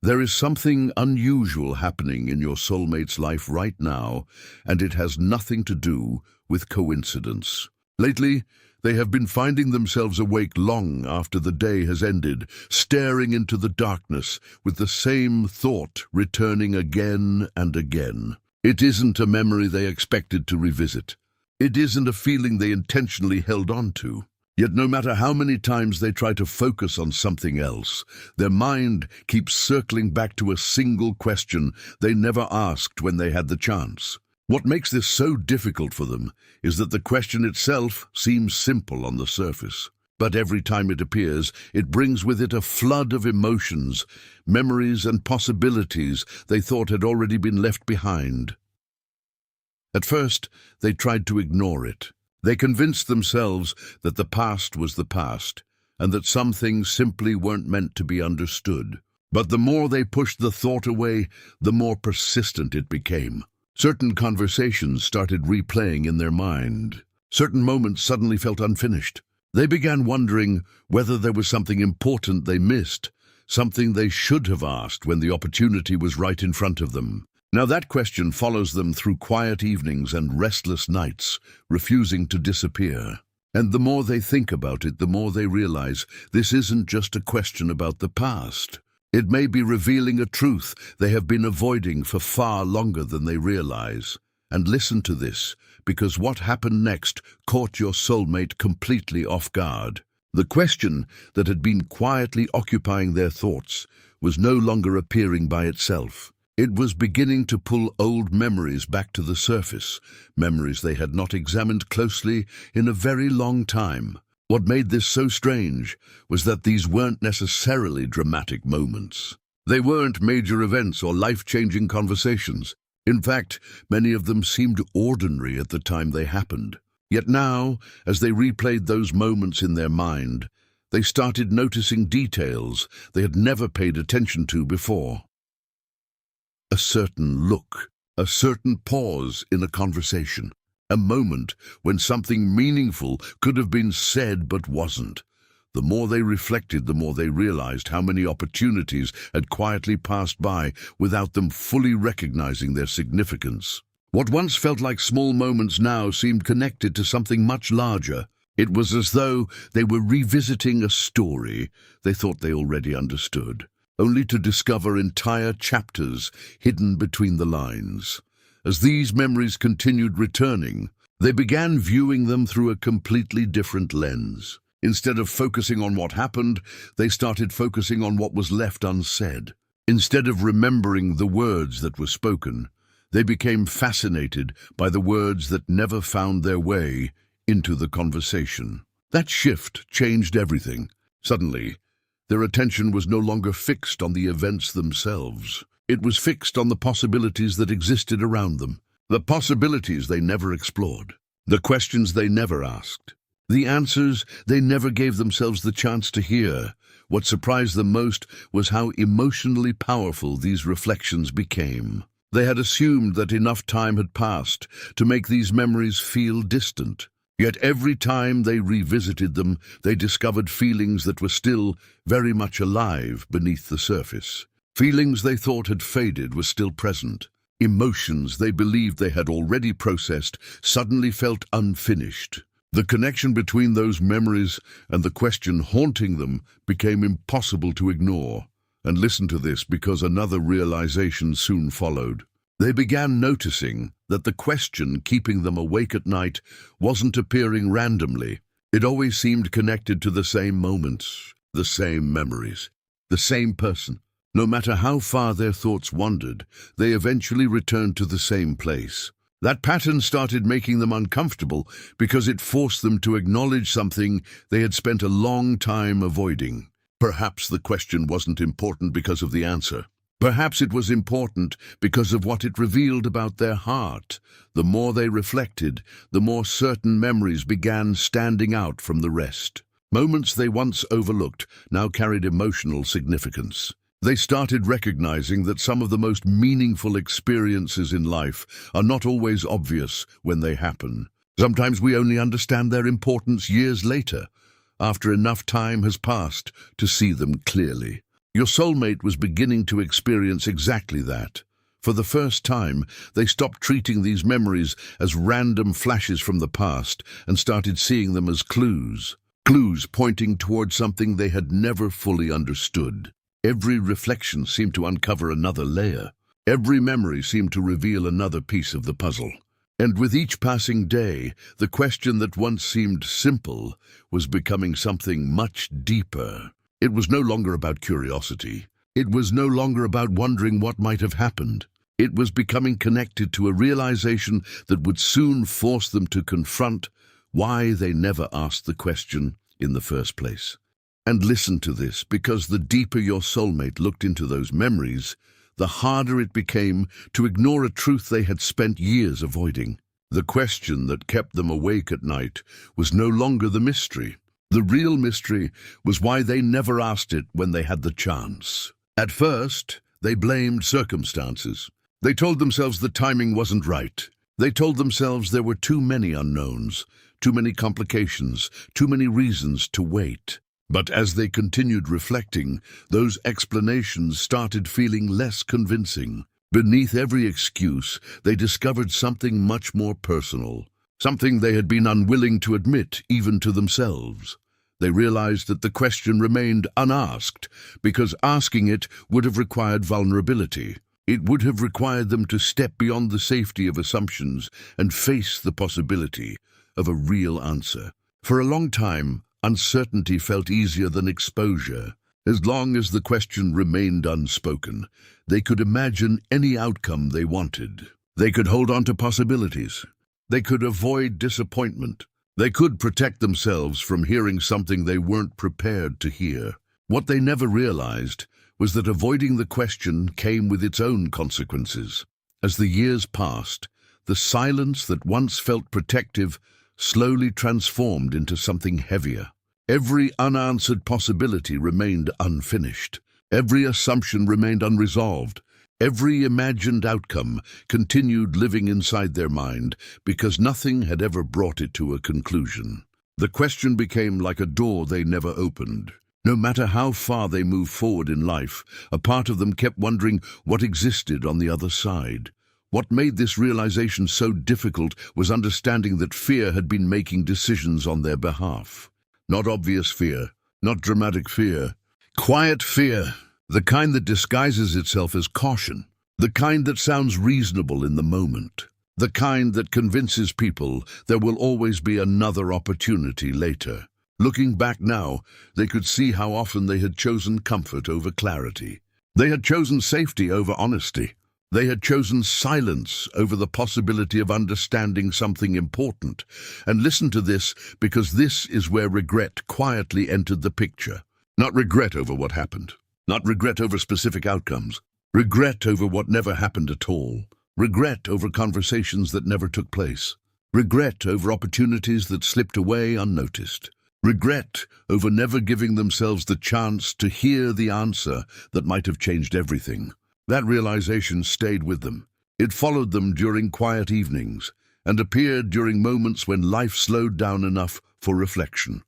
There is something unusual happening in your soulmate's life right now, and it has nothing to do with coincidence. Lately, they have been finding themselves awake long after the day has ended, staring into the darkness with the same thought returning again and again. It isn't a memory they expected to revisit. It isn't a feeling they intentionally held on to. Yet no matter how many times they try to focus on something else, their mind keeps circling back to a single question they never asked when they had the chance. What makes this so difficult for them is that the question itself seems simple on the surface. But every time it appears, it brings with it a flood of emotions, memories and possibilities they thought had already been left behind. At first, they tried to ignore it. They convinced themselves that the past was the past, and that some things simply weren't meant to be understood. But the more they pushed the thought away, the more persistent it became. Certain conversations started replaying in their mind. Certain moments suddenly felt unfinished. They began wondering whether there was something important they missed, something they should have asked when the opportunity was right in front of them. Now that question follows them through quiet evenings and restless nights, refusing to disappear. And the more they think about it, the more they realize this isn't just a question about the past. It may be revealing a truth they have been avoiding for far longer than they realize. And listen to this, because what happened next caught your soulmate completely off guard. The question that had been quietly occupying their thoughts was no longer appearing by itself. It was beginning to pull old memories back to the surface, memories they had not examined closely in a very long time. What made this so strange was that these weren't necessarily dramatic moments. They weren't major events or life-changing conversations. In fact, many of them seemed ordinary at the time they happened. Yet now, as they replayed those moments in their mind, they started noticing details they had never paid attention to before. A certain look, a certain pause in a conversation, a moment when something meaningful could have been said but wasn't. The more they reflected, the more they realized how many opportunities had quietly passed by without them fully recognizing their significance. What once felt like small moments now seemed connected to something much larger. It was as though they were revisiting a story they thought they already understood, only to discover entire chapters hidden between the lines. As these memories continued returning, they began viewing them through a completely different lens. Instead of focusing on what happened, they started focusing on what was left unsaid. Instead of remembering the words that were spoken, they became fascinated by the words that never found their way into the conversation. That shift changed everything. Suddenly, their attention was no longer fixed on the events themselves. It was fixed on the possibilities that existed around them, the possibilities they never explored, the questions they never asked, the answers they never gave themselves the chance to hear. What surprised them most was how emotionally powerful these reflections became. They had assumed that enough time had passed to make these memories feel distant. Yet every time they revisited them, they discovered feelings that were still very much alive beneath the surface. Feelings they thought had faded were still present. Emotions they believed they had already processed suddenly felt unfinished. The connection between those memories and the question haunting them became impossible to ignore. And listen to this, because another realization soon followed. They began noticing that the question keeping them awake at night wasn't appearing randomly. It always seemed connected to the same moments, the same memories, the same person. No matter how far their thoughts wandered, they eventually returned to the same place. That pattern started making them uncomfortable because it forced them to acknowledge something they had spent a long time avoiding. Perhaps the question wasn't important because of the answer. Perhaps it was important because of what it revealed about their heart. The more they reflected, the more certain memories began standing out from the rest. Moments they once overlooked now carried emotional significance. They started recognizing that some of the most meaningful experiences in life are not always obvious when they happen. Sometimes we only understand their importance years later, after enough time has passed to see them clearly. Your soulmate was beginning to experience exactly that. For the first time, they stopped treating these memories as random flashes from the past and started seeing them as clues. Clues pointing toward something they had never fully understood. Every reflection seemed to uncover another layer. Every memory seemed to reveal another piece of the puzzle. And with each passing day, the question that once seemed simple was becoming something much deeper. It was no longer about curiosity. It was no longer about wondering what might have happened. It was becoming connected to a realization that would soon force them to confront why they never asked the question in the first place. And listen to this, because the deeper your soulmate looked into those memories, the harder it became to ignore a truth they had spent years avoiding. The question that kept them awake at night was no longer the mystery. The real mystery was why they never asked it when they had the chance. At first, they blamed circumstances. They told themselves the timing wasn't right. They told themselves there were too many unknowns, too many complications, too many reasons to wait. But as they continued reflecting, those explanations started feeling less convincing. Beneath every excuse, they discovered something much more personal, something they had been unwilling to admit even to themselves. They realized that the question remained unasked because asking it would have required vulnerability. It would have required them to step beyond the safety of assumptions and face the possibility of a real answer. For a long time, uncertainty felt easier than exposure. As long as the question remained unspoken, they could imagine any outcome they wanted. They could hold on to possibilities. They could avoid disappointment. They could protect themselves from hearing something they weren't prepared to hear. What they never realized was that avoiding the question came with its own consequences. As the years passed, the silence that once felt protective slowly transformed into something heavier. Every unanswered possibility remained unfinished. Every assumption remained unresolved. Every imagined outcome continued living inside their mind because nothing had ever brought it to a conclusion. The question became like a door they never opened. No matter how far they moved forward in life, a part of them kept wondering what existed on the other side. What made this realization so difficult was understanding that fear had been making decisions on their behalf. Not obvious fear, not dramatic fear. Quiet fear, the kind that disguises itself as caution. The kind that sounds reasonable in the moment. The kind that convinces people there will always be another opportunity later. Looking back now, they could see how often they had chosen comfort over clarity. They had chosen safety over honesty. They had chosen silence over the possibility of understanding something important. And listen to this, because this is where regret quietly entered the picture. Not regret over what happened. Not regret over specific outcomes. Regret over what never happened at all. Regret over conversations that never took place. Regret over opportunities that slipped away unnoticed. Regret over never giving themselves the chance to hear the answer that might have changed everything. That realization stayed with them. It followed them during quiet evenings and appeared during moments when life slowed down enough for reflection.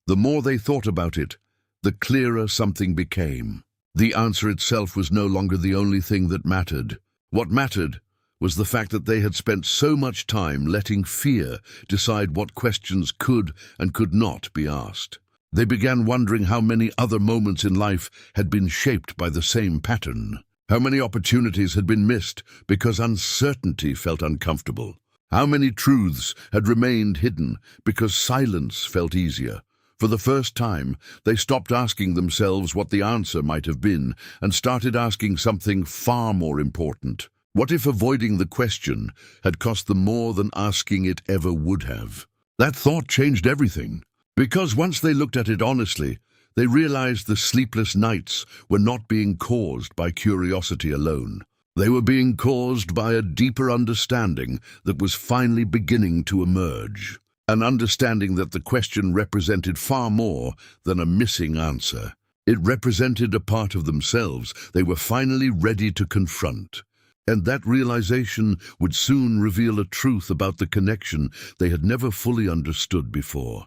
The more they thought about it, the clearer something became. The answer itself was no longer the only thing that mattered. What mattered was the fact that they had spent so much time letting fear decide what questions could and could not be asked. They began wondering how many other moments in life had been shaped by the same pattern. How many opportunities had been missed because uncertainty felt uncomfortable. How many truths had remained hidden because silence felt easier. For the first time, they stopped asking themselves what the answer might have been and started asking something far more important. What if avoiding the question had cost them more than asking it ever would have? That thought changed everything, because once they looked at it honestly, they realized the sleepless nights were not being caused by curiosity alone. They were being caused by a deeper understanding that was finally beginning to emerge. An understanding that the question represented far more than a missing answer. It represented a part of themselves they were finally ready to confront. And that realization would soon reveal a truth about the connection they had never fully understood before.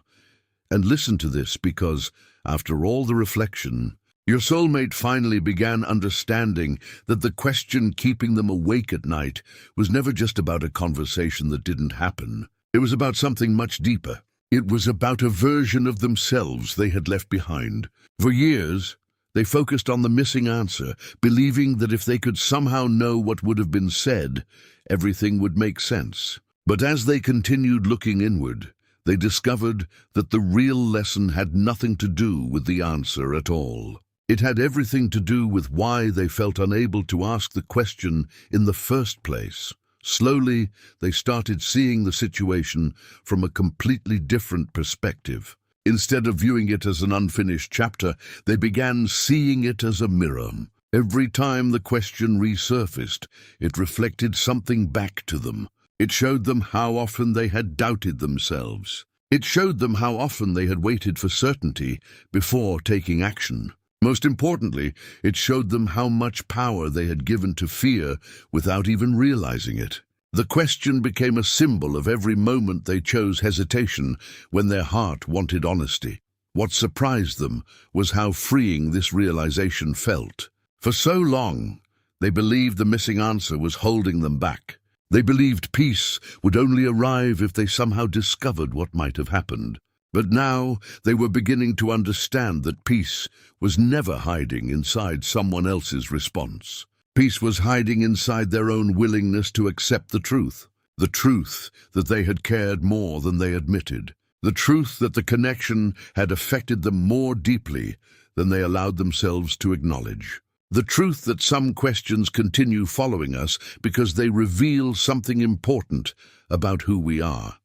And listen to this, because, after all the reflection, Your soulmate finally began understanding that the question keeping them awake at night was never just about a conversation that didn't happen. It was about something much deeper. It was about a version of themselves they had left behind. For years, they focused on the missing answer, believing that if they could somehow know what would have been said, everything would make sense. But as they continued looking inward, they discovered that the real lesson had nothing to do with the answer at all. It had everything to do with why they felt unable to ask the question in the first place. Slowly, they started seeing the situation from a completely different perspective. Instead of viewing it as an unfinished chapter, they began seeing it as a mirror. Every time the question resurfaced, it reflected something back to them. It showed them how often they had doubted themselves. It showed them how often they had waited for certainty before taking action. Most importantly, it showed them how much power they had given to fear without even realizing it. The question became a symbol of every moment they chose hesitation when their heart wanted honesty. What surprised them was how freeing this realization felt. For so long, they believed the missing answer was holding them back. They believed peace would only arrive if they somehow discovered what might have happened. But now they were beginning to understand that peace was never hiding inside someone else's response. Peace was hiding inside their own willingness to accept the truth that they had cared more than they admitted, the truth that the connection had affected them more deeply than they allowed themselves to acknowledge. The truth that some questions continue following us because they reveal something important about who we are.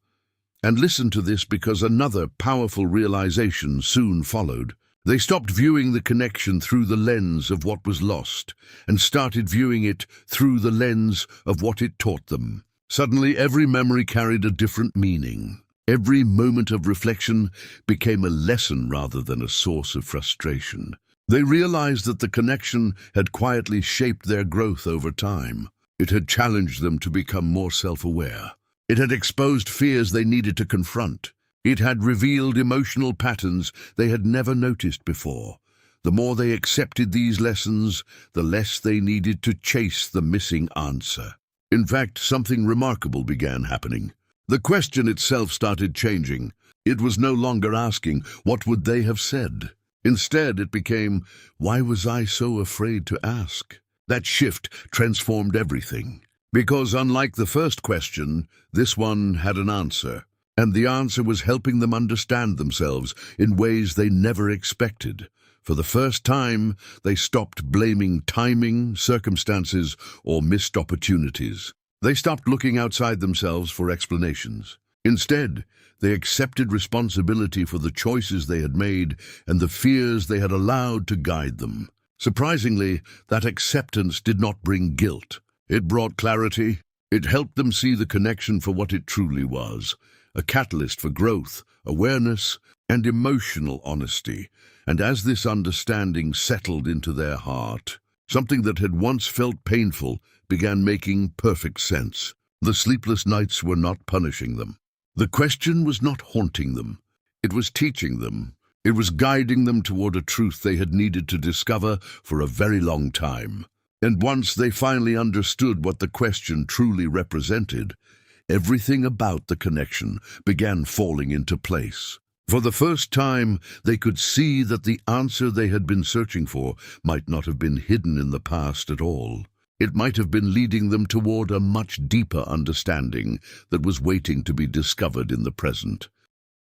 And listen to this, because another powerful realization soon followed. They stopped viewing the connection through the lens of what was lost and started viewing it through the lens of what it taught them. Suddenly, every memory carried a different meaning. Every moment of reflection became a lesson rather than a source of frustration. They realized that the connection had quietly shaped their growth over time. It had challenged them to become more self-aware. It had exposed fears they needed to confront. It had revealed emotional patterns they had never noticed before. The more they accepted these lessons, the less they needed to chase the missing answer. In fact, something remarkable began happening. The question itself started changing. It was no longer asking, "What would they have said?" Instead, it became, "Why was I so afraid to ask?" That shift transformed everything. Because unlike the first question, this one had an answer. And the answer was helping them understand themselves in ways they never expected. For the first time, they stopped blaming timing, circumstances, or missed opportunities. They stopped looking outside themselves for explanations. Instead, they accepted responsibility for the choices they had made and the fears they had allowed to guide them. Surprisingly, that acceptance did not bring guilt. It brought clarity. It helped them see the connection for what it truly was, a catalyst for growth, awareness, and emotional honesty. And as this understanding settled into their heart, something that had once felt painful began making perfect sense. The sleepless nights were not punishing them. The question was not haunting them. It was teaching them. It was guiding them toward a truth they had needed to discover for a very long time. And once they finally understood what the question truly represented, everything about the connection began falling into place. For the first time, they could see that the answer they had been searching for might not have been hidden in the past at all. It might have been leading them toward a much deeper understanding that was waiting to be discovered in the present.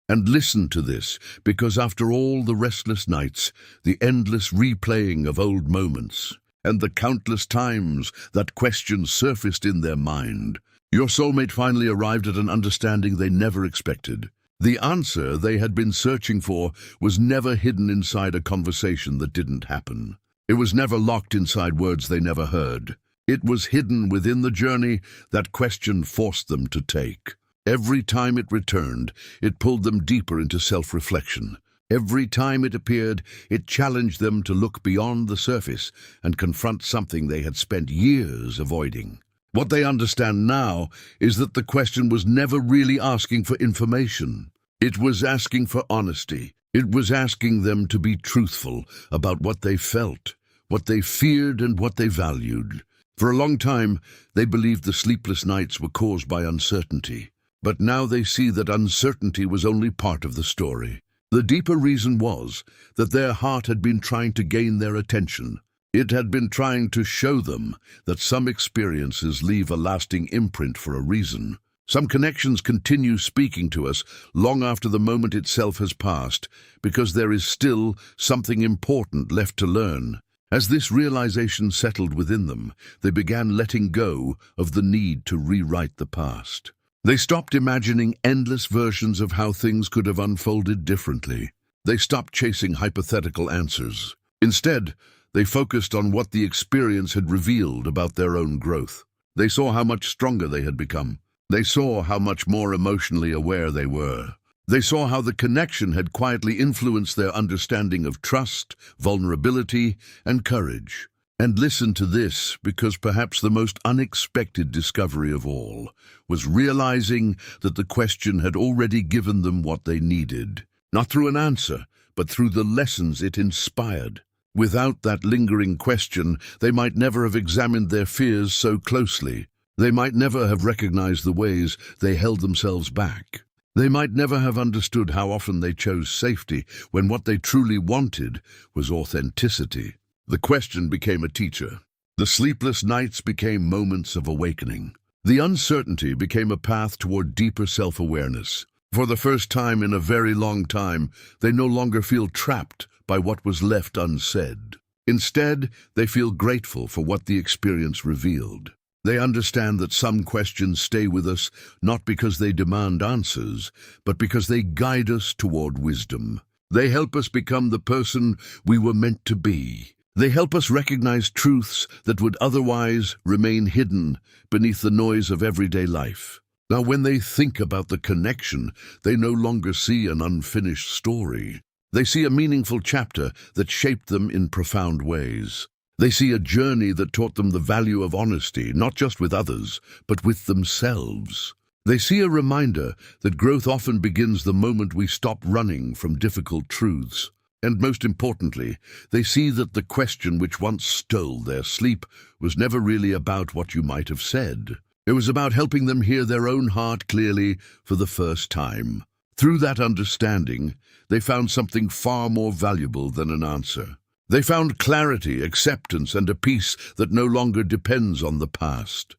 And listen to this, because after all the restless nights, the endless replaying of old moments, and the countless times that question surfaced in their mind, your soulmate finally arrived at an understanding they never expected. The answer they had been searching for was never hidden inside a conversation that didn't happen. It was never locked inside words they never heard. It was hidden within the journey that question forced them to take. Every time it returned, it pulled them deeper into self-reflection. Every time it appeared, it challenged them to look beyond the surface and confront something they had spent years avoiding. What they understand now is that the question was never really asking for information. It was asking for honesty. It was asking them to be truthful about what they felt, what they feared, and what they valued. For a long time, they believed the sleepless nights were caused by uncertainty. But now they see that uncertainty was only part of the story. The deeper reason was that their heart had been trying to gain their attention. It had been trying to show them that some experiences leave a lasting imprint for a reason. Some connections continue speaking to us long after the moment itself has passed, because there is still something important left to learn. As this realization settled within them, they began letting go of the need to rewrite the past. They stopped imagining endless versions of how things could have unfolded differently. They stopped chasing hypothetical answers. Instead, they focused on what the experience had revealed about their own growth. They saw how much stronger they had become. They saw how much more emotionally aware they were. They saw how the connection had quietly influenced their understanding of trust, vulnerability, and courage. And listen to this, because perhaps the most unexpected discovery of all was realizing that the question had already given them what they needed, not through an answer, but through the lessons it inspired. Without that lingering question, they might never have examined their fears so closely. They might never have recognized the ways they held themselves back. They might never have understood how often they chose safety when what they truly wanted was authenticity. The question became a teacher. The sleepless nights became moments of awakening. The uncertainty became a path toward deeper self-awareness. For the first time in a very long time, they no longer feel trapped by what was left unsaid. Instead, they feel grateful for what the experience revealed. They understand that some questions stay with us not because they demand answers, but because they guide us toward wisdom. They help us become the person we were meant to be. They help us recognize truths that would otherwise remain hidden beneath the noise of everyday life. Now, when they think about the connection, they no longer see an unfinished story. They see a meaningful chapter that shaped them in profound ways. They see a journey that taught them the value of honesty, not just with others, but with themselves. They see a reminder that growth often begins the moment we stop running from difficult truths. And most importantly, they see that the question which once stole their sleep was never really about what you might have said. It was about helping them hear their own heart clearly for the first time. Through that understanding, they found something far more valuable than an answer. They found clarity, acceptance, and a peace that no longer depends on the past.